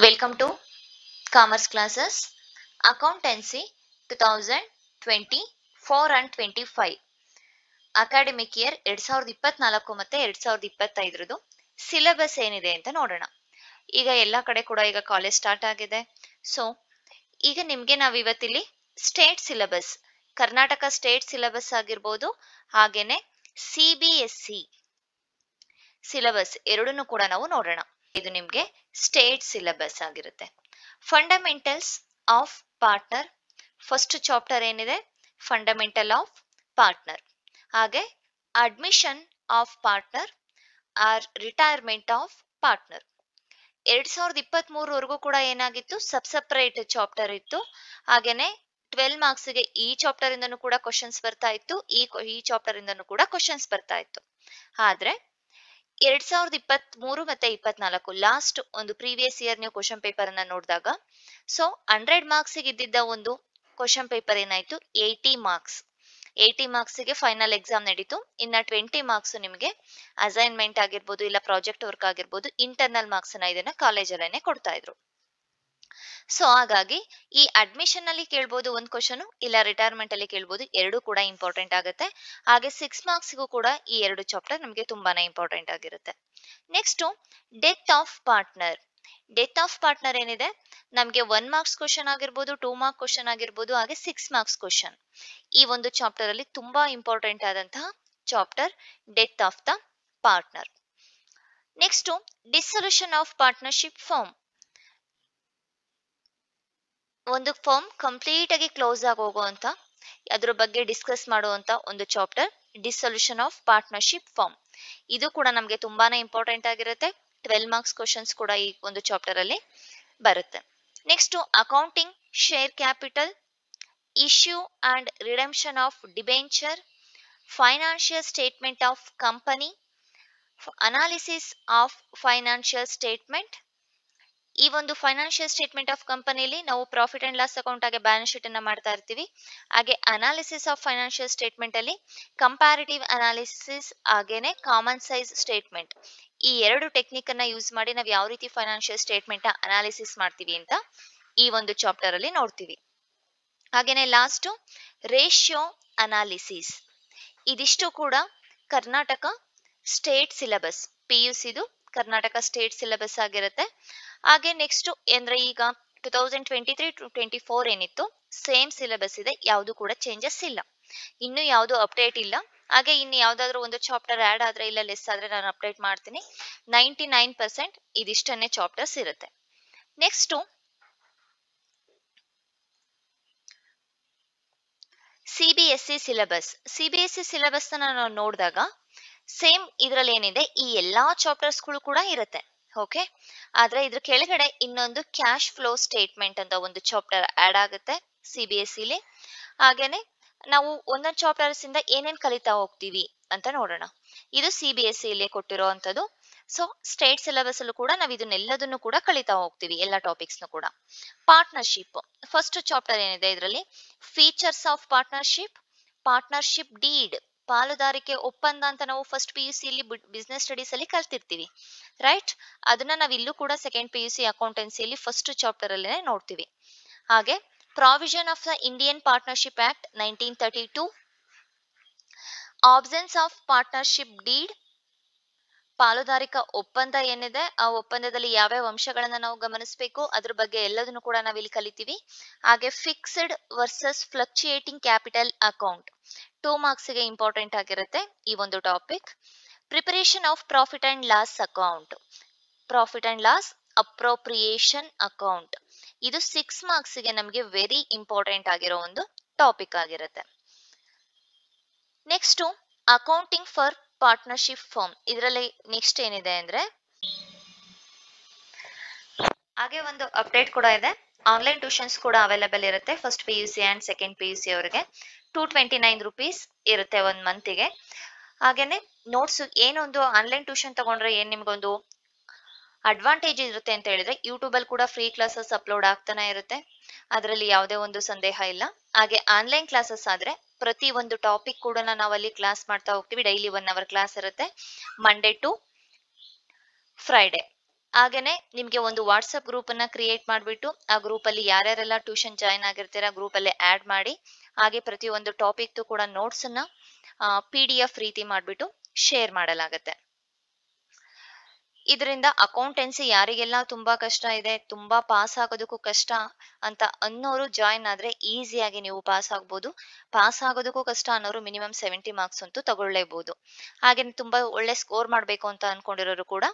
Welcome to Commerce Classes Accountancy 2024 and 25 academic year 2024 ಮತ್ತೆ 2025 syllabus ಏನಿದೆ ಅಂತ ನೋಡೋಣ. ಈಗ ಎಲ್ಲ ಕಡೆ ಕೂಡ ಈಗ ಕಾಲೇಜ್ ಸ್ಟಾರ್ಟ್ ಆಗಿದೆ. ಸೊ ಈಗ ನಿಮ್ಗೆ ನಾವು ಇವತ್ತಿಲ್ಲಿ state syllabus, Karnataka state syllabus ಆಗಿರ್ಬೋದು, ಹಾಗೇನೆ CBSE ಸಿಲೆಬಸ್ ಎರಡನ್ನೂ ಕೂಡ ನಾವು ನೋಡೋಣ. ಇದು ನಿಮ್ಗೆ ಸ್ಟೇಟ್ ಸಿಲೆಬಸ್ ಆಗಿರುತ್ತೆ. Fundamentals of partner, first chapter ಏನಿದೆ ಫಂಡಮೆಂಟಲ್ ಆಫ್ ಪಾರ್ಟ್ನರ್, ಹಾಗೆ admission of partner or retirement of partner. 2023 ಕೂಡ ಏನಾಗಿತ್ತು, ಸಪ್ರೇಟ್ ಚಾಪ್ಟರ್ ಇತ್ತು. ಹಾಗೇನೆ 12 ಮಾರ್ಕ್ಸ್ಗೆ ಈ ಚಾಪ್ಟರ್ ಇಂದನೂ ಕೂಡ ಕ್ವಶನ್ಸ್ ಬರ್ತಾ ಇತ್ತು, ಈ ಚಾಪ್ಟರ್ ಇಂದನೂ ಕೂಡ ಕ್ವಶನ್ಸ್ ಬರ್ತಾ ಇತ್ತು. ಆದ್ರೆ 2023 ಮತ್ತೆ 24 ಲಾಸ್ಟ್ ಒಂದು ಪ್ರೀವಿಯಸ್ ಇಯರ್ ನೀವು ಕ್ವಶನ್ ಪೇಪರ್ ಅನ್ನ ನೋಡಿದಾಗ, ಸೊ 100 ಮಾರ್ಕ್ಸ್ ಇದ್ದಿದ್ದ ಒಂದು ಕ್ವಶನ್ ಪೇಪರ್ ಏನಾಯ್ತು 80 ಮಾರ್ಕ್ಸ್ ಗೆ ಫೈನಲ್ ಎಕ್ಸಾಮ್ ನಡೀತು. ಇನ್ನ 20 ಮಾರ್ಕ್ಸ್ ನಿಮಗೆ ಅಸೈನ್ಮೆಂಟ್ ಆಗಿರ್ಬೋದು, ಇಲ್ಲ ಪ್ರಾಜೆಕ್ಟ್ ವರ್ಕ್ ಆಗಿರ್ಬೋದು, ಇಂಟರ್ನಲ್ ಮಾರ್ಕ್ಸ್ ನ ಇದನ್ನ ಕಾಲೇಜಲ್ಲೇ ಕೊಡ್ತಾ ಇದ್ರು. ಸೊ ಹಾಗಾಗಿ ಈ ಅಡ್ಮಿಷನ್ ಅಲ್ಲಿ ಕೇಳ್ಬೋದು ಒಂದು ಕ್ವಶನ್, ಇಲ್ಲ ರಿಟೈರ್ಮೆಂಟ್ ಅಲ್ಲಿ ಕೇಳ್ಬೋದು, ಎರಡು ಕೂಡ ಇಂಪಾರ್ಟೆಂಟ್ ಆಗುತ್ತೆ. ಹಾಗೆ 6 ಮಾರ್ಕ್ಸ್ಗೂ ಕೂಡ ಈ ಎರಡು ಚಾಪ್ಟರ್ ನಮಗೆ ತುಂಬಾನೇ ಇಂಪಾರ್ಟೆಂಟ್ ಆಗಿರುತ್ತೆ. Next death of partner. Death of partner ಏನಿದೆ ನಮಗೆ 1 ಮಾರ್ಕ್ಸ್ ಕ್ವಶನ್ ಆಗಿರ್ಬೋದು, 2 ಮಾರ್ಕ್ ಕ್ವಶನ್ ಆಗಿರ್ಬೋದು, ಹಾಗೆ 6 ಮಾರ್ಕ್ಸ್ ಕ್ವಶನ್. ಈ ಒಂದು ಚಾಪ್ಟರ್ ಅಲ್ಲಿ ತುಂಬಾ ಇಂಪಾರ್ಟೆಂಟ್ ಆದಂತಹ chapter death of the partner. Next dissolution of partnership firm. ಒಂದು ಫರ್ಮ್ ಕಂಪ್ಲೀಟ್ ಆಗಿ ಕ್ಲೋಸ್ ಆಗಿ ಹೋಗುವಂತ, ಅದ್ರ ಬಗ್ಗೆ ಡಿಸ್ಕಸ್ ಮಾಡುವಂತ ಒಂದು chapter dissolution of partnership firm. ಇದು ಕೂಡ ನಮಗೆ ತುಂಬಾನೇ ಇಂಪಾರ್ಟೆಂಟ್ ಆಗಿರುತ್ತೆ. 12 ಮಾರ್ಕ್ಸ್ ಕ್ವಶನ್ಸ್ ಕೂಡ ಈ ಒಂದು ಚಾಪ್ಟರ್ ಅಲ್ಲಿ ಬರುತ್ತೆ. Next accounting share capital, issue and redemption of debenture, financial statement of company, analysis of financial statement. ಈ ಒಂದು ಫೈನಾನ್ಷಿಯಲ್ ಸ್ಟೇಟ್ಮೆಂಟ್ ಆಫ್ ಕಂಪನಿಲಿ ನಾವು ಪ್ರಾಫಿಟ್ ಅಂಡ್ ಲಾಸ್ ಅಕೌಂಟ್ ಆಗಿ ಬ್ಯಾಲೆನ್ಸ್ ಶೀಟ್ ಅನ್ನ ಮಾಡ್ತಾ ಇರ್ತೀವಿ. ಹಾಗೆ ಅನಾಲಿಸಿಸ್ ಆಫ್ ಫೈನಾನ್ಷಿಯಲ್ ಸ್ಟೇಟ್ಮೆಂಟ್ ಅಲ್ಲಿ ಕಂಪ್ಯಾರಿಟಿವ್ ಅನಾಲಿಸಿಸ್ ಹಾಗೇನೆ ಕಾಮನ್ ಸೈಜ್ ಸ್ಟೇಟ್ಮೆಂಟ್, ಈ ಎರಡು ಟೆಕ್ನಿಕ್ ಅನ್ನ ಯೂಸ್ ಮಾಡಿ ನಾವು ಯಾವ ರೀತಿ ಫೈನಾನ್ಷಿಯಲ್ ಸ್ಟೇಟ್ಮೆಂಟ್ ಅನಾಲಿಸಿಸ್ ಮಾಡ್ತೀವಿ ಅಂತ ಈ ಒಂದು ಚಾಪ್ಟರ್ ಅಲ್ಲಿ ನೋಡ್ತೀವಿ. ಹಾಗೇನೆ ಲಾಸ್ಟ್ ರೇಷಿಯೋ ಅನಾಲಿಸಿಸ್. ಇದಿಷ್ಟು ಕೂಡ ಕರ್ನಾಟಕ ಸ್ಟೇಟ್ ಸಿಲೆಬಸ್, PUCದು ಕರ್ನಾಟಕ ಸ್ಟೇಟ್ ಸಿಲೆಬಸ್ ಆಗಿರುತ್ತೆ. ಹಾಗೆ ನೆಕ್ಸ್ಟ್ ಅಂದ್ರೆ ಈಗ 2023-24 ಏನಿತ್ತು ಸೇಮ್ ಸಿಲೆಬಸ್ ಇದೆ, ಯಾವುದು ಕೂಡ ಚೇಂಜಸ್ ಇಲ್ಲ, ಇನ್ನು ಯಾವುದು ಅಪ್ಡೇಟ್ ಇಲ್ಲ. ಹಾಗೆ ಇನ್ನು ಯಾವ್ದಾದ್ರು ಒಂದು ಚಾಪ್ಟರ್ ಆಡ್ ಆದ್ರೆ ಇಲ್ಲ ಲೆಸ್ ಆದ್ರೆ ನಾನು ಅಪ್ಡೇಟ್ ಮಾಡ್ತೀನಿ. 99% ಇದಿಷ್ಟನ್ನೇ ಚಾಪ್ಟರ್ಸ್ ಇರುತ್ತೆ. Next CBSE syllabus. CBSE syllabus ನಾವು ನೋಡಿದಾಗ ಸೇಮ್ ಇದ್ರಲ್ಲಿ ಏನಿದೆ ಈ ಎಲ್ಲಾ ಚಾಪ್ಟರ್ಸ್ಗಳು ಕೂಡ ಇರುತ್ತೆ. ಓಕೆ, ಆದ್ರೆ ಇದ್ರ ಕೆಳಗಡೆ ಇನ್ನೊಂದು ಕ್ಯಾಶ್ ಫ್ಲೋ ಸ್ಟೇಟ್ಮೆಂಟ್ ಅಂತ ಒಂದು ಚಾಪ್ಟರ್ ಆಡ್ ಆಗುತ್ತೆ CBSEಲಿ. ಹಾಗೇನೆ ನಾವು ಒಂದೊಂದು ಚಾಪ್ಟರ್ಸ್ ಇಂದ ಏನೇನ್ ಕಲಿತಾ ಹೋಗ್ತೀವಿ ಅಂತ ನೋಡೋಣ. ಇದು CBSEಲಿ ಕೊಟ್ಟಿರೋ ಅಂತದ್ದು. ಸೊ ಸ್ಟೇಟ್ ಸಿಲೆಬಸ್ ಅಲ್ಲೂ ಕೂಡ ನಾವು ಇದನ್ನೆಲ್ಲದನ್ನು ಕೂಡ ಕಲಿತಾ ಹೋಗ್ತೀವಿ, ಎಲ್ಲ ಟಾಪಿಕ್ಸ್ ಕೂಡ. ಪಾರ್ಟ್ನರ್ಶಿಪ್ ಫಸ್ಟ್ ಚಾಪ್ಟರ್ ಏನಿದೆ ಇದರಲ್ಲಿ features of partnership, partnership deed, ಪಾಲುದಾರಿಕೆ ಒಪ್ಪಂದ ಅಂತ ನಾವು ಫಸ್ಟ್ PUC ಅಲ್ಲಿ ಬಿಸ್ನೆಸ್ ಸ್ಟಡೀಸ್ ಅಲ್ಲಿ ಕಲ್ತಿರ್ತೀವಿ, ರೈಟ್? ಅದನ್ನ ನಾವು ಇಲ್ಲೂ ಕೂಡ ಸೆಕೆಂಡ್ PUC ಅಕೌಂಟೆನ್ಸಿಯಲ್ಲಿ ಫಸ್ಟ್ ಚಾಪ್ಟರ್ ಅಲ್ಲೇ ನೋಡ್ತೀವಿ. ಹಾಗೆ provision of the Indian partnership act 1932, absence of partnership deed, ಪಾಲುದಾರಿಕಾ ಒಪ್ಪಂದ ಏನಿದೆ ಆ ಒಪ್ಪಂದದಲ್ಲಿ ಯಾವ್ಯಾವ ಅಂಶಗಳನ್ನ ನಾವು ಗಮನಿಸಬೇಕು ಅದ್ರ ಬಗ್ಗೆ ಎಲ್ಲದನ್ನು ಕೂಡ ನಾವಿಲ್ಲಿ ಕಲಿತೀವಿ. ಹಾಗೆ fixed versus fluctuating capital account 2 ಮಾರ್ಕ್ಸ್ಗೆ ಇಂಪಾರ್ಟೆಂಟ್ ಆಗಿರುತ್ತೆ ಈ ಒಂದು topic. Preparation of profit and loss account, profit and loss appropriation account, ಇದು 6 ಮಾರ್ಕ್ಸ್ಗೆ ನಮಗೆ ವೆರಿ ಇಂಪಾರ್ಟೆಂಟ್ ಆಗಿರೋ ಒಂದು ಟಾಪಿಕ್ ಆಗಿರುತ್ತೆ. Next accounting for partnership firm. ಇದರಲ್ಲಿ ನೆಕ್ಸ್ಟ್ ಏನಿದೆ ಅಂದ್ರೆ ಹಾಗೆ ಒಂದು ಅಪ್ಡೇಟ್ ಕೂಡ ಇದೆ, ಆನ್ಲೈನ್ ಟ್ಯೂಷನ್ಸ್ ಕೂಡ ಅವೈಲೇಬಲ್ ಇರುತ್ತೆ first PUC and second PUC ಅವರಿಗೆ. 229 rupees ಇರುತ್ತೆ ಒಂದ್ ಮಂತಿಗೆ. ಹಾಗೇನೆ ನೋಟ್ಸ್ ಏನೊಂದು ಆನ್ಲೈನ್ ಟ್ಯೂಷನ್ ತಗೊಂಡ್ರೆ ಏನ್ ನಿಮ್ಗೊಂದು ಅಡ್ವಾಂಟೇಜ್ ಇರುತ್ತೆ ಅಂತ ಹೇಳಿದ್ರೆ ಯೂಟ್ಯೂಬ್ ಅಲ್ಲಿ ಕೂಡ ಫ್ರೀ ಕ್ಲಾಸಸ್ ಅಪ್ಲೋಡ್ ಆಗ್ತಾನೆ ಇರುತ್ತೆ, ಅದರಲ್ಲಿ ಯಾವುದೇ ಒಂದು ಸಂದೇಹ ಇಲ್ಲ. ಹಾಗೆ ಆನ್ಲೈನ್ ಕ್ಲಾಸಸ್ ಆದ್ರೆ ಪ್ರತಿ ಒಂದು ಟಾಪಿಕ್ ಕೂಡ ನಾವಲ್ಲಿ ಕ್ಲಾಸ್ ಮಾಡ್ತಾ ಹೋಗ್ತೀವಿ. ಡೈಲಿ 1 hour ಕ್ಲಾಸ್ ಇರುತ್ತೆ ಮಂಡೇ ಟು ಫ್ರೈಡೆ. ಹಾಗೇನೆ ನಿಮ್ಗೆ ಒಂದು ವಾಟ್ಸಪ್ ಗ್ರೂಪ್ ಅನ್ನ ಕ್ರಿಯೇಟ್ ಮಾಡಿಬಿಟ್ಟು ಆ ಗ್ರೂಪ್ ಅಲ್ಲಿ ಯಾರ್ಯಾರೆಲ್ಲ ಟ್ಯೂಷನ್ ಜಾಯಿನ್ ಆಗಿರ್ತೀರಾ ಗ್ರೂಪ್ ಅಲ್ಲಿ ಆಡ್ ಮಾಡಿ, ಹಾಗೆ ಪ್ರತಿಯೊಂದು ಟಾಪಿಕ್ ಕೂಡ ನೋಟ್ಸ್ ಅನ್ನ PDF ರೀತಿ ಮಾಡಿಬಿಟ್ಟು ಶೇರ್ ಮಾಡಲಾಗುತ್ತೆ. ಇದರಿಂದ ಅಕೌಂಟೆನ್ಸಿ ಯಾರಿಗೆಲ್ಲ ತುಂಬಾ ಕಷ್ಟ ಇದೆ, ತುಂಬಾ ಪಾಸ್ ಆಗೋದಕ್ಕೂ ಕಷ್ಟ ಅಂತ ಅನ್ನೋರು ಜಾಯಿನ್ ಆದ್ರೆ ಈಸಿಯಾಗಿ ನೀವು ಪಾಸ್ ಆಗ್ಬೋದು. ಪಾಸ್ ಆಗೋದಕ್ಕೂ ಕಷ್ಟ ಅನ್ನೋರು ಮಿನಿಮಮ್ 70 ಮಾರ್ಕ್ಸ್ ಅಂತೂ ತಗೊಳ್ಳೇಬಹುದು. ಹಾಗೆ ತುಂಬಾ ಒಳ್ಳೆ ಸ್ಕೋರ್ ಮಾಡಬೇಕು ಅಂತ ಅನ್ಕೊಂಡಿರೋರು ಕೂಡ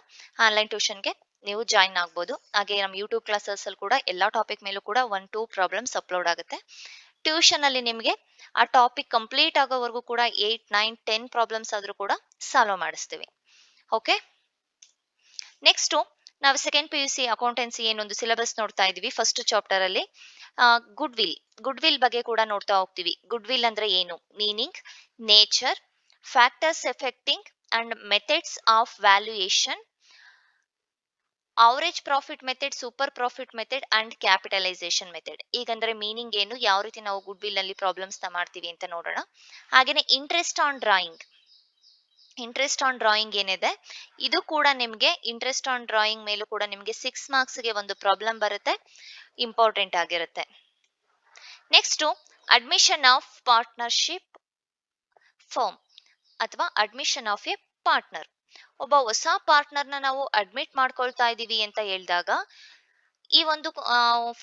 ಆನ್ಲೈನ್ ಟ್ಯೂಷನ್ಗೆ ನೀವು ಜಾಯಿನ್ ಆಗ್ಬೋದು. ಹಾಗೆ ನಮ್ಮ ಯೂಟ್ಯೂಬ್ ಕ್ಲಾಸಸ್ ಅಲ್ಲಿ ಕೂಡ ಎಲ್ಲಾ ಟಾಪಿಕ್ ಮೇಲೂ ಕೂಡ 1-2 ಪ್ರಾಬ್ಲಮ್ಸ್ ಅಪ್ಲೋಡ್ ಆಗುತ್ತೆ. ಟ್ಯೂಷನ್ ಅಲ್ಲಿ ನಿಮ್ಗೆ ಆ ಟಾಪಿಕ್ ಕಂಪ್ಲೀಟ್ ಆಗೋವರೆಗೂ ಕೂಡ 8, 9, 10 ಪ್ರಾಬ್ಲಮ್ಸ್ ಆದ್ರೂ ಕೂಡ ಸಾಲ್ವ್ ಮಾಡಿಸ್ತೀವಿ. ಓಕೆ, ನೆಕ್ಸ್ಟ್ ನಾವು ಸೆಕೆಂಡ್ PUC ಅಕೌಂಟೆನ್ಸಿ ಏನೊಂದು ಸಿಲೆಬಸ್ ನೋಡ್ತಾ ಇದೀವಿ. ಫಸ್ಟ್ ಚಾಪ್ಟರ್ ಅಲ್ಲಿ ಗುಡ್ ವಿಲ್ ಬಗ್ಗೆ ಕೂಡ ನೋಡ್ತಾ ಹೋಗ್ತೀವಿ. ಗುಡ್ ವಿಲ್ ಅಂದ್ರೆ ಏನು, meaning, nature, factors affecting and methods of valuation, average profit method, super profit method and capitalisation method. ಈಗಂದ್ರೆ ಮೀನಿಂಗ್ ಏನು, ಯಾವ ರೀತಿ ನಾವು ಗುಡ್ ವಿಲ್ ಅಲ್ಲಿ ಪ್ರಾಬ್ಲಮ್ಸ್ ನ ಮಾಡ್ತೀವಿ ಅಂತ ನೋಡೋಣ. ಹಾಗೇನೆ ಇಂಟ್ರೆಸ್ಟ್ ಆನ್ ಡ್ರಾಯಿಂಗ್ ಏನಿದೆ, ಇದು ಕೂಡ ನಿಮ್ಗೆ ಇಂಟ್ರೆಸ್ಟ್ ಆನ್ ಡ್ರಾಯಿಂಗ್ ಮೇಲೂ ಕೂಡ ನಿಮ್ಗೆ 6 ಮಾರ್ಕ್ಸ್ ಗೆ ಒಂದು ಪ್ರಾಬ್ಲಮ್ ಬರುತ್ತೆ, ಇಂಪಾರ್ಟೆಂಟ್ ಆಗಿರುತ್ತೆ. Next admission of partnership firm ಅಥವಾ ಅಡ್ಮಿಷನ್ ಆಫ್ ಎ ಪಾರ್ಟ್ನರ್. ಒಬ್ಬ ಹೊಸ ಪಾರ್ಟ್ನರ್ನ ನಾವು ಅಡ್ಮಿಟ್ ಮಾಡ್ಕೊಳ್ತಾ ಇದೀವಿ ಅಂತ ಹೇಳಿದಾಗ ಈ ಒಂದು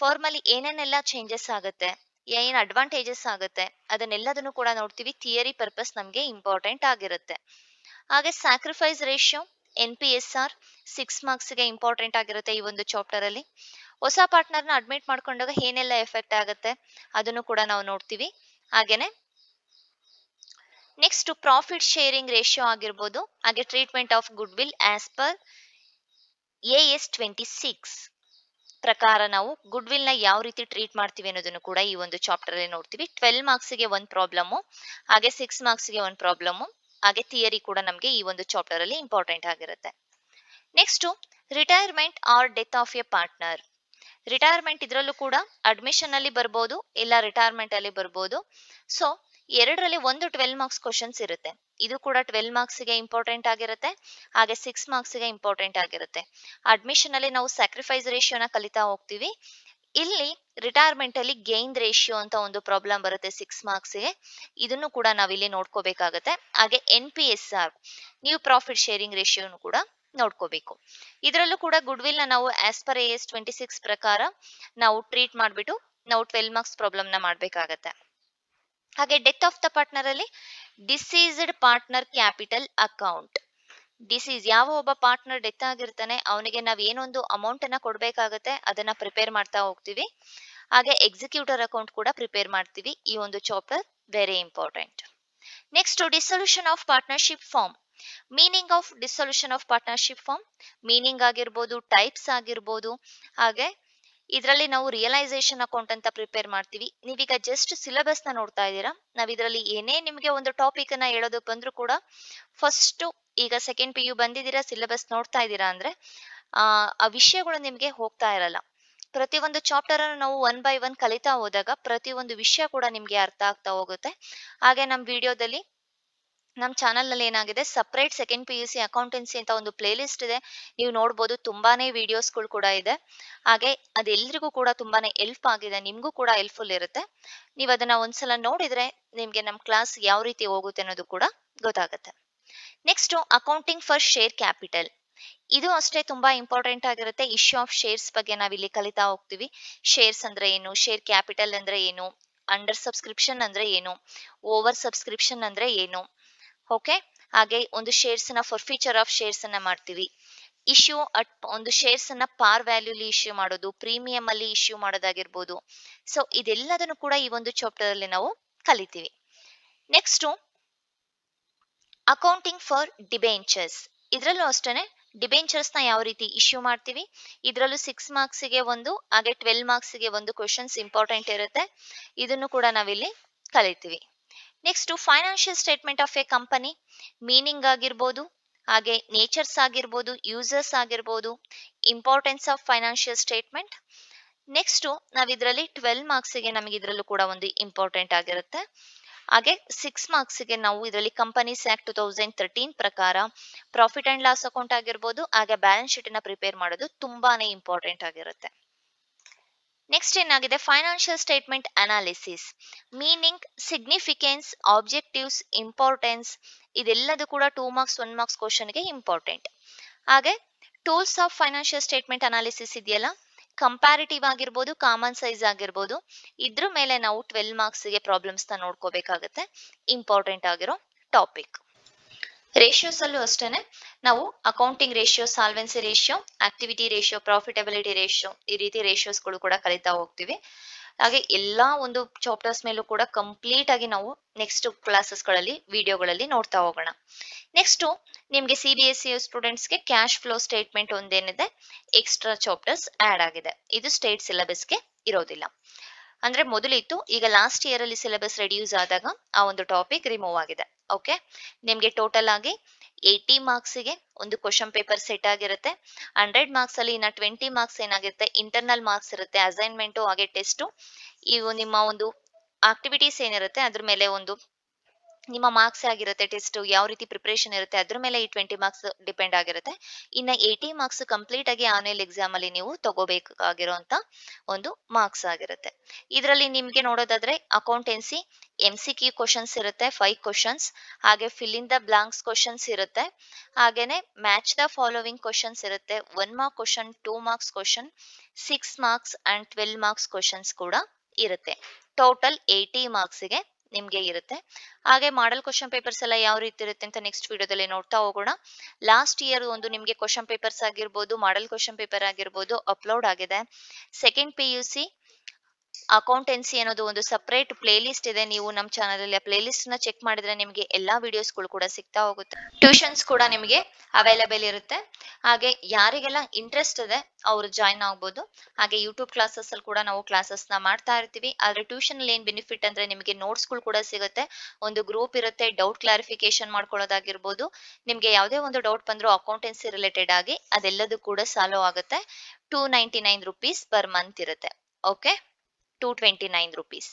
ಫರ್ಮ್ ಅಲ್ಲಿ ಏನೇನೆಲ್ಲ ಚೇಂಜಸ್ ಆಗುತ್ತೆ, ಏನ್ ಅಡ್ವಾಂಟೇಜಸ್ ಆಗುತ್ತೆ, ಅದನ್ನೆಲ್ಲದನ್ನು ಕೂಡ ನೋಡ್ತೀವಿ. ಥಿಯರಿ ಪರ್ಪಸ್ ನಮ್ಗೆ ಇಂಪಾರ್ಟೆಂಟ್ ಆಗಿರುತ್ತೆ. ಹಾಗೆ ಸ್ಯಾಕ್ರಿಫೈಸ್ ರೇಷಿಯೋ, NPSR 6 ಮಾರ್ಕ್ಸ್ ಗೆ ಇಂಪಾರ್ಟೆಂಟ್ ಆಗಿರುತ್ತೆ ಈ ಒಂದು ಚಾಪ್ಟರ್ ಅಲ್ಲಿ. ಹೊಸ ಪಾರ್ಟ್ನರ್ನ ಅಡ್ಮಿಟ್ ಮಾಡ್ಕೊಂಡಾಗ ಏನೆಲ್ಲ ಎಫೆಕ್ಟ್ ಆಗುತ್ತೆ ಅದನ್ನು ಕೂಡ ನಾವು ನೋಡ್ತೀವಿ. ಹಾಗೇನೆ ನೆಕ್ಸ್ಟ್ ಪ್ರಾಫಿಟ್ ಶೇರಿಂಗ್ ರೇಷಿಯೋ ಆಗಿರ್ಬೋದು, ಹಾಗೆ treatment of good will ask per AS 26 ಪ್ರಕಾರ ನಾವು ಗುಡ್ ವಿಲ್ ನ ಯಾವ ರೀತಿ ಟ್ರೀಟ್ ಮಾಡ್ತೀವಿ ಅನ್ನೋದನ್ನು ಕೂಡ ಈ ಒಂದು ಚಾಪ್ಟರ್ ಅಲ್ಲಿ ನೋಡ್ತೀವಿ. 12 ಮಾರ್ಕ್ಸ್ ಗೆ ಒಂದು ಪ್ರಾಬ್ಲಮ್, ಹಾಗೆ 6 ಮಾರ್ಕ್ಸ್ ಗೆ ಒಂದು ಪ್ರಾಬ್ಲಮ್, ಹಾಗೆ ಥಿಯರಿ ಕೂಡ ನಮ್ಗೆ ಈ ಒಂದು ಚಾಪ್ಟರ್ ಅಲ್ಲಿ ಇಂಪಾರ್ಟೆಂಟ್ ಆಗಿರುತ್ತೆ. Next retirement or death of a partner. Retirement ಇದರಲ್ಲೂ ಕೂಡ ಅಡ್ಮಿಷನ್ ಅಲ್ಲಿ ಬರ್ಬೋದು, ಇಲ್ಲ ರಿಟೈರ್ಮೆಂಟ್ ಅಲ್ಲಿ ಬರ್ಬೋದು. ಸೊ ಎರಡರಲ್ಲಿ ಒಂದು 12 ಮಾರ್ಕ್ಸ್ ಕ್ವಶನ್ಸ್ ಇರುತ್ತೆ. ಇದು ಕೂಡ 12 ಮಾರ್ಕ್ಸ್ ಗೆ ಇಂಪಾರ್ಟೆಂಟ್ ಆಗಿರುತ್ತೆ, ಹಾಗೆ 6 ಮಾರ್ಕ್ಸ್ ಗೆ ಇಂಪಾರ್ಟೆಂಟ್ ಆಗಿರುತ್ತೆ. ಅಡ್ಮಿಷನ್ ಅಲ್ಲಿ ನಾವು ಸ್ಯಾಕ್ರಿಫೈಸ್ ರೇಷಿಯೋನ ಕಲಿತಾ ಹೋಗ್ತೀವಿ. ಇಲ್ಲಿ ರಿಟೈರ್ಮೆಂಟ್ ಅಲ್ಲಿ ಗೇನ್ ರೇಷಿಯೋ ಅಂತ ಒಂದು ಪ್ರಾಬ್ಲಮ್ ಬರುತ್ತೆ 6 ಮಾರ್ಕ್ಸ್ ಗೆ, ಇದನ್ನು ಕೂಡ ನಾವಿಲ್ಲಿ ನೋಡ್ಕೋಬೇಕಾಗತ್ತೆ. ಹಾಗೆ NPSR ನ್ಯೂ ಪ್ರಾಫಿಟ್ ಶೇರಿಂಗ್ ರೇಷಿಯೋನು ಕೂಡ ನೋಡ್ಕೋಬೇಕು. ಇದರಲ್ಲೂ ಕೂಡ ಗುಡ್ ವಿಲ್ ನ ನಾವು ಆಸ್ ಪರ್ AS 26 ಪ್ರಕಾರ ನಾವು ಟ್ರೀಟ್ ಮಾಡ್ಬಿಟ್ಟು ನಾವು 12 ಮಾರ್ಕ್ಸ್ ಪ್ರಾಬ್ಲಮ್ ನ ಮಾಡ್ಬೇಕಾಗತ್ತೆ. ಹಾಗೆ ಡೆತ್ ಆಫ್ ದ ಪಾರ್ಟ್ನರ್ ಅಲ್ಲಿ deceased partner capital account. Disease, ಯಾವ ಒಬ್ಬ ಪಾರ್ಟ್ನರ್ ಡೆತ್ ಆಗಿರ್ತಾನೆ ಅವನಿಗೆ ನಾವ್ ಏನೊಂದು ಅಮೌಂಟ್ ಅನ್ನ ಕೊಡ್ಬೇಕಾಗತ್ತೆ ಅದನ್ನ ಪ್ರಿಪೇರ್ ಮಾಡ್ತಾ ಹೋಗ್ತೀವಿ. ಹಾಗೆ ಎಕ್ಸಿಕ್ಯೂಟರ್ ಅಕೌಂಟ್ ಕೂಡ ಪ್ರಿಪೇರ್ ಮಾಡ್ತೀವಿ. ಈ ಒಂದು chapter very important. Next dissolution of partnership firm. Meaning of dissolution of partnership firm, meaning ಆಗಿರ್ಬೋದು, ಟೈಪ್ಸ್ ಆಗಿರ್ಬೋದು, ಹಾಗೆ ಇದರಲ್ಲಿ ನಾವು ರಿಯಲೈಸೇಷನ್ ಅಕೌಂಟ್ ಅಂತ ಪ್ರಿಪೇರ್ ಮಾಡ್ತೀವಿ. ನೀವೀಗ ಜಸ್ಟ್ ಸಿಲೆಬಸ್ ನ ನೋಡ್ತಾ ಇದ್ದೀರಾ. ನಾವ್ ಇದರಲ್ಲಿ ಏನೇ ನಿಮ್ಗೆ ಒಂದು ಟಾಪಿಕ್ ಅನ್ನ ಹೇಳೋದಕ್ಕೆ ಬಂದ್ರು ಕೂಡ ಫಸ್ಟ್ ಈಗ ಸೆಕೆಂಡ್ PU ಬಂದಿದ್ದೀರಾ, ಸಿಲೆಬಸ್ ನೋಡ್ತಾ ಇದ್ದೀರಾ ಅಂದ್ರೆ ಆ ವಿಷಯಗಳು ನಿಮ್ಗೆ ಹೋಗ್ತಾ ಇರಲ್ಲ. ಪ್ರತಿಯೊಂದು ಚಾಪ್ಟರ್ ಅನ್ನು ನಾವು 1 by 1 ಕಲಿತಾ ಹೋದಾಗ ಪ್ರತಿಯೊಂದು ವಿಷಯ ಕೂಡ ನಿಮ್ಗೆ ಅರ್ಥ ಆಗ್ತಾ ಹೋಗುತ್ತೆ. ಹಾಗೆ ನಮ್ಮ ವಿಡಿಯೋದಲ್ಲಿ ನಮ್ಮ ಚಾನಲ್ ನಲ್ಲಿ ಏನಾಗಿದೆ, ಸಪರೇಟ್ ಸೆಕೆಂಡ್ PUC ಅಕೌಂಟೆನ್ಸಿ ಅಂತ ಒಂದು ಪ್ಲೇ ಲಿಸ್ಟ್ ಇದೆ, ನೀವು ನೋಡಬಹುದು. ತುಂಬಾನೇ ವಿಡಿಯೋಸ್ಗಳು ಕೂಡ ಇದೆ. ಹಾಗೆ ಅದೆಲ್ಲರಿಗೂ ಕೂಡ ತುಂಬಾನೇ ಹೆಲ್ಪ್ ಆಗಿದೆ, ನಿಮ್ಗೂ ಕೂಡ ಹೆಲ್ಪ್ಫುಲ್ ಇರುತ್ತೆ. ನೀವು ಅದನ್ನ ಒಂದ್ಸಲ ನೋಡಿದ್ರೆ ನಿಮ್ಗೆ ನಮ್ಮ ಕ್ಲಾಸ್ ಯಾವ ರೀತಿ ಹೋಗುತ್ತೆ ಅನ್ನೋದು ಕೂಡ ಗೊತ್ತಾಗುತ್ತೆ. Next accounting for share capital. ಇದು ಅಷ್ಟೇ ತುಂಬಾ ಇಂಪಾರ್ಟೆಂಟ್ ಆಗಿರುತ್ತೆ. ಇಶ್ಯೂ ಆಫ್ ಶೇರ್ಸ್ ಬಗ್ಗೆ ನಾವಿಲ್ಲಿ ಕಲಿತಾ ಹೋಗ್ತೀವಿ. ಶೇರ್ಸ್ ಅಂದ್ರೆ ಏನು, ಶೇರ್ ಕ್ಯಾಪಿಟಲ್ ಅಂದ್ರೆ ಏನು, ಅಂಡರ್ ಸಬ್ಸ್ಕ್ರಿಪ್ಷನ್ ಅಂದ್ರೆ ಏನು, ಓವರ್ ಸಬ್ಸ್ಕ್ರಿಪ್ಷನ್ ಅಂದ್ರೆ ಏನು. ಓಕೆ, ಹಾಗೆ ಒಂದು ಶೇರ್ಸ್ ನ ಫಾರ್ಫೀಚರ್ ಆಫ್ ಶೇರ್ಸ್ ಅನ್ನ ಮಾಡ್ತೀವಿ. ಇಶ್ಯೂ ಅಟ್ ಒಂದು ಶೇರ್ಸ್ ಅನ್ನ ಪಾರ್ ವ್ಯಾಲ್ಯೂಲಿ ಇಶ್ಯೂ ಮಾಡೋದು, ಪ್ರೀಮಿಯಂ ಅಲ್ಲಿ ಇಶ್ಯೂ ಮಾಡೋದಾಗಿರ್ಬೋದು. ಸೊ ಇದೆಲ್ಲದನ್ನು ಕೂಡ ಈ ಒಂದು ಚಾಪ್ಟರ್ ಅಲ್ಲಿ ನಾವು ಕಲಿತೀವಿ. Next accounting for debentures. ಇದರಲ್ಲೂ ಅಷ್ಟೇನೆ ಡಿಬೆಂಚರ್ಸ್ ನ ಯಾವ ರೀತಿ ಇಶ್ಯೂ ಮಾಡ್ತೀವಿ. ಇದರಲ್ಲೂ 6 ಮಾರ್ಕ್ಸ್ ಗೆ ಒಂದು, ಹಾಗೆ 12 ಮಾರ್ಕ್ಸ್ ಗೆ ಒಂದು ಕ್ವಶನ್ಸ್ ಇಂಪಾರ್ಟೆಂಟ್ ಇರುತ್ತೆ. ಇದನ್ನು ಕೂಡ ನಾವಿಲ್ಲಿ ಕಲಿತೀವಿ. Next financial statement of A company. Meaning ಆಗಿರ್ಬೋದು, ಹಾಗೆ ನೇಚರ್ಸ್ ಆಗಿರ್ಬೋದು, ಯೂಸರ್ಸ್ ಆಗಿರ್ಬೋದು, importance of financial statement. Next ನಾವ್ ಇದರಲ್ಲಿ 12 ಮಾರ್ಕ್ಸ್ ಗೆ ನಮಗೆ ಇದರಲ್ಲೂ ಕೂಡ ಒಂದು ಇಂಪಾರ್ಟೆಂಟ್ ಆಗಿರುತ್ತೆ. ಹಾಗೆ 6 ಮಾರ್ಕ್ಸ್ಗೆ ನಾವು ಇದರಲ್ಲಿ ಕಂಪನೀಸ್ ಆಕ್ಟ್ 2013 ಪ್ರಕಾರ ಪ್ರಾಫಿಟ್ ಅಂಡ್ ಲಾಸ್ ಅಕೌಂಟ್ ಆಗಿರ್ಬೋದು, ಹಾಗೆ ಬ್ಯಾಲೆನ್ಸ್ ಶೀಟ್ ಅನ್ನ ಪ್ರಿಪೇರ್ ಮಾಡೋದು ತುಂಬಾನೇ ಇಂಪಾರ್ಟೆಂಟ್ ಆಗಿರುತ್ತೆ. ನೆಕ್ಸ್ಟ್ ಏನಾಗಿದೆ, financial statement analysis, meaning, significance, objectives, importance, ಇದೆಲ್ಲದೂ ಕೂಡ 2 ಮಾರ್ಕ್ಸ್ 1 ಮಾರ್ಕ್ಸ್ ಕ್ವಶನ್ಗೆ ಇಂಪಾರ್ಟೆಂಟ್. ಹಾಗೆ tools of financial statement analysis ಇದೆಯಲ್ಲ, ಕಂಪ್ಯಾರಿಟಿವ್ ಆಗಿರ್ಬೋದು, ಕಾಮನ್ ಸೈಜ್ ಆಗಿರ್ಬೋದು, ಇದ್ರ ಮೇಲೆ ನಾವು 12 ಮಾರ್ಕ್ಸ್ಗೆ ಪ್ರಾಬ್ಲಮ್ಸ್ ನ ನೋಡ್ಕೋಬೇಕಾಗತ್ತೆ. ಇಂಪಾರ್ಟೆಂಟ್ ಆಗಿರೋ ಟಾಪಿಕ್. ರೇಷಿಯೋಸ್ ಅಲ್ಲೂ ಅಷ್ಟೇನೆ, ನಾವು accounting ratio, solvency ratio, activity ratio, profitability ratio, ಈ ರೀತಿ ರೇಷಿಯೋಸ್ಗಳು ಕೂಡ ಕಲಿತಾ ಹೋಗ್ತೀವಿ. ಹಾಗೆ ಎಲ್ಲಾ ಒಂದು ಚಾಪ್ಟರ್ಸ್ ಮೇಲೂ ಕೂಡ ಕಂಪ್ಲೀಟ್ ಆಗಿ ನಾವು ನೆಕ್ಸ್ಟ್ ಕ್ಲಾಸಸ್ಗಳಲ್ಲಿ ವಿಡಿಯೋಗಳಲ್ಲಿ ನೋಡ್ತಾ ಹೋಗೋಣ. ನೆಕ್ಸ್ಟ್ ನಿಮ್ಗೆ CBSE ಸ್ಟೂಡೆಂಟ್ಸ್ಗೆ ಕ್ಯಾಶ್ ಫ್ಲೋ ಸ್ಟೇಟ್ಮೆಂಟ್ ಒಂದೇನಿದೆ, ಎಕ್ಸ್ಟ್ರಾ ಚಾಪ್ಟರ್ಸ್ ಆಡ್ ಆಗಿದೆ. ಇದು ಸ್ಟೇಟ್ ಸಿಲೆಬಸ್ಗೆ ಇರೋದಿಲ್ಲ. ಅಂದ್ರೆ ಮೊದಲಿತ್ತು, ಈಗ ಲಾಸ್ಟ್ ಇಯರ್ ಅಲ್ಲಿ ಸಿಲೆಬಸ್ ರೆಡ್ಯೂಸ್ ಆದಾಗ ಆ ಒಂದು ಟಾಪಿಕ್ ರಿಮೂವ್ ಆಗಿದೆ. ಓಕೆ, ನಿಮ್ಗೆ ಟೋಟಲ್ ಆಗಿ 80 ಮಾರ್ಕ್ಸ್ಗೆ ಒಂದು ಕ್ವಶನ್ ಪೇಪರ್ ಸೆಟ್ ಆಗಿರುತ್ತೆ. 100 ಮಾರ್ಕ್ಸ್ ಅಲ್ಲಿ ಇನ್ನ 20 ಮಾರ್ಕ್ಸ್ ಏನಾಗಿರುತ್ತೆ, ಇಂಟರ್ನಲ್ ಮಾರ್ಕ್ಸ್ ಇರುತ್ತೆ, ಅಸೈನ್ಮೆಂಟ್ ಹಾಗೆ ಟೆಸ್ಟ್. ಇವು ನಿಮ್ಮ ಒಂದು ಆಕ್ಟಿವಿಟೀಸ್ ಏನಿರುತ್ತೆ ಅದ್ರ ಮೇಲೆ ಒಂದು ನಿಮ್ಮ ಮಾರ್ಕ್ಸ್ ಆಗಿರುತ್ತೆ, ಟೆಸ್ಟ್ ಯಾವ ರೀತಿ ಪ್ರಿಪರೇಷನ್ ಇರುತ್ತೆ ಅದ್ರ ಮೇಲೆ ಈ 20 ಮಾರ್ಕ್ಸ್ ಡಿಪೆಂಡ್ ಆಗಿರುತ್ತೆ. ಇನ್ನ 80 ಮಾರ್ಕ್ಸ್ ಕಂಪ್ಲೀಟ್ ಆಗಿ ಆನ್ಯುವಲ್ ಎಕ್ಸಾಮ್ ಅಲ್ಲಿ ನೀವು ತಗೋಬೇಕಾಗಿರುವಂತ ಒಂದು ಮಾರ್ಕ್ಸ್ ಆಗಿರುತ್ತೆ. ಇದರಲ್ಲಿ ನಿಮ್ಗೆ ನೋಡೋದಾದ್ರೆ ಅಕೌಂಟೆನ್ಸಿ MCQ ಕ್ವಶನ್ಸ್ ಇರುತ್ತೆ 5 ಕ್ವಶನ್ಸ್, ಹಾಗೆ fill in the blanks questions ಇರುತ್ತೆ, ಹಾಗೇನೆ ಮ್ಯಾಚ್ ದ ಫಾಲೋವಿಂಗ್ ಕ್ವಶನ್ಸ್ ಇರುತ್ತೆ, 1 mark question, 2 marks question, 6 marks and 12 marks questions ಕೂಡ ಇರುತ್ತೆ. ಟೋಟಲ್ 80 ಮಾರ್ಕ್ಸ್ಗೆ ನಿಮ್ಗೆ ಇರುತ್ತೆ. ಹಾಗೆ ಮಾಡಲ್ ಕ್ವಶನ್ ಪೇಪರ್ಸ್ ಎಲ್ಲ ಯಾವ ರೀತಿ ಇರುತ್ತೆ ಅಂತ ನೆಕ್ಸ್ಟ್ ವಿಡಿಯೋದಲ್ಲಿ ನೋಡ್ತಾ ಹೋಗೋಣ. ಲಾಸ್ಟ್ ಇಯರ್ ಒಂದು ನಿಮ್ಗೆ ಕ್ವಶನ್ ಪೇಪರ್ಸ್ ಆಗಿರ್ಬೋದು, ಮಾಡಲ್ ಕ್ವಶನ್ ಪೇಪರ್ ಆಗಿರ್ಬೋದು ಅಪ್ಲೋಡ್ ಆಗಿದೆ. ಸೆಕೆಂಡ್ PUC ಅಕೌಂಟೆನ್ಸಿ ಅನ್ನೋದು ಒಂದು ಸಪರೇಟ್ ಪ್ಲೇ ಲಿಸ್ಟ್ ಇದೆ. ನೀವು ನಮ್ಮ ಚಾನಲ್ ಅಲ್ಲಿ ಪ್ಲೇ ಲಿಸ್ಟ್ ನ ಚೆಕ್ ಮಾಡಿದ್ರೆ ನಿಮಗೆ ಎಲ್ಲಾ ವಿಡಿಯೋಸ್ಗಳು ಕೂಡ ಸಿಗ್ತಾ ಹೋಗುತ್ತೆ. ಟ್ಯೂಷನ್ಸ್ ಕೂಡ ನಿಮಗೆ ಅವೈಲೇಬಲ್ ಇರುತ್ತೆ. ಹಾಗೆ ಯಾರಿಗೆಲ್ಲ ಇಂಟ್ರೆಸ್ಟ್ ಇದೆ ಅವರು ಜಾಯಿನ್ ಆಗ್ಬೋದು. ಹಾಗೆ ಯೂಟ್ಯೂಬ್ ಕ್ಲಾಸಸ್ ಅಲ್ಲಿ ಕೂಡ ನಾವು ಕ್ಲಾಸಸ್ ನ ಮಾಡ್ತಾ ಇರ್ತೀವಿ. ಆದ್ರೆ ಟ್ಯೂಷನ್ ಅಲ್ಲಿ ಏನ್ ಬೆನಿಫಿಟ್ ಅಂದ್ರೆ ನಿಮಗೆ ನೋಟ್ಸ್ಗಳು ಕೂಡ ಸಿಗುತ್ತೆ, ಒಂದು ಗ್ರೂಪ್ ಇರುತ್ತೆ, ಡೌಟ್ ಕ್ಲಾರಿಫಿಕೇಶನ್ ಮಾಡ್ಕೊಳ್ಳೋದಾಗಿರ್ಬೋದು, ನಿಮ್ಗೆ ಯಾವುದೇ ಒಂದು ಡೌಟ್ ಬಂದ್ರು ಅಕೌಂಟೆನ್ಸಿ ರಿಲೇಟೆಡ್ ಆಗಿ ಅದೆಲ್ಲದೂ ಕೂಡ ಸಾಲ್ವ್ ಆಗುತ್ತೆ. 299 rupees per month ಇರುತ್ತೆ. Okay, 229 rupees.